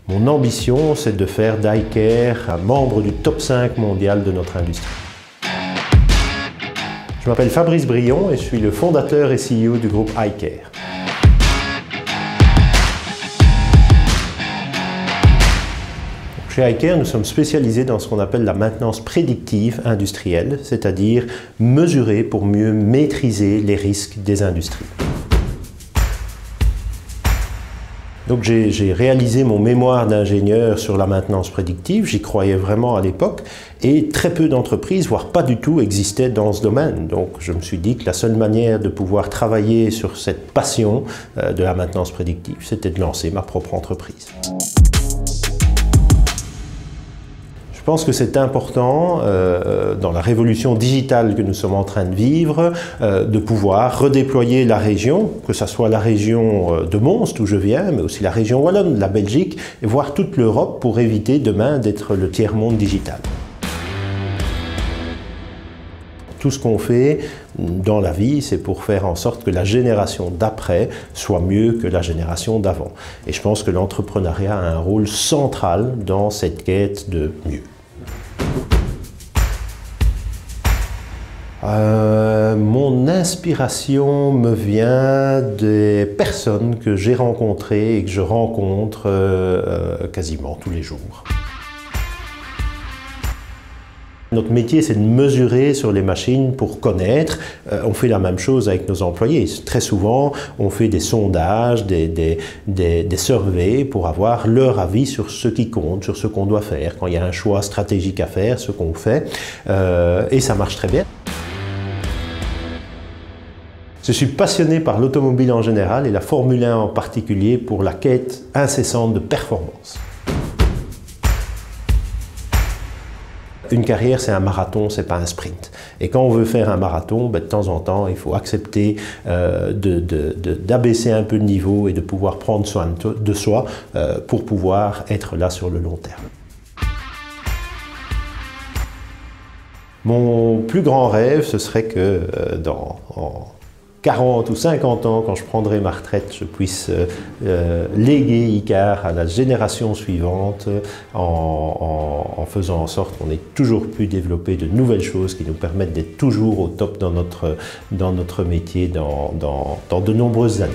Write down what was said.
Mon ambition, c'est de faire d'iCare un membre du top 5 mondial de notre industrie. Je m'appelle Fabrice Brion et je suis le fondateur et CEO du groupe iCare. Chez iCare, nous sommes spécialisés dans ce qu'on appelle la maintenance prédictive industrielle, c'est-à-dire mesurer pour mieux maîtriser les risques des industries. Donc j'ai réalisé mon mémoire d'ingénieur sur la maintenance prédictive, j'y croyais vraiment à l'époque, et très peu d'entreprises, voire pas du tout, existaient dans ce domaine. Donc je me suis dit que la seule manière de pouvoir travailler sur cette passion de la maintenance prédictive, c'était de lancer ma propre entreprise. Je pense que c'est important, dans la révolution digitale que nous sommes en train de vivre, de pouvoir redéployer la région, que ce soit la région de Mons, d'où je viens, mais aussi la région wallonne, la Belgique, et voire toute l'Europe pour éviter demain d'être le tiers-monde digital. Tout ce qu'on fait dans la vie, c'est pour faire en sorte que la génération d'après soit mieux que la génération d'avant. Et je pense que l'entrepreneuriat a un rôle central dans cette quête de mieux. Mon inspiration me vient des personnes que j'ai rencontrées et que je rencontre quasiment tous les jours. Notre métier, c'est de mesurer sur les machines pour connaître. On fait la même chose avec nos employés. Très souvent, on fait des sondages, des surveys pour avoir leur avis sur ce qui compte, sur ce qu'on doit faire. Quand il y a un choix stratégique à faire, ce qu'on fait. Et ça marche très bien. Je suis passionné par l'automobile en général et la Formule 1 en particulier pour la quête incessante de performance. Une carrière, c'est un marathon, c'est pas un sprint. Et quand on veut faire un marathon, de temps en temps, il faut accepter d'abaisser un peu de niveau et de pouvoir prendre soin de soi pour pouvoir être là sur le long terme. Mon plus grand rêve, ce serait que dans 40 ou 50 ans, quand je prendrai ma retraite, je puisse léguer iCare à la génération suivante en faisant en sorte qu'on ait toujours pu développer de nouvelles choses qui nous permettent d'être toujours au top dans notre métier dans de nombreuses années.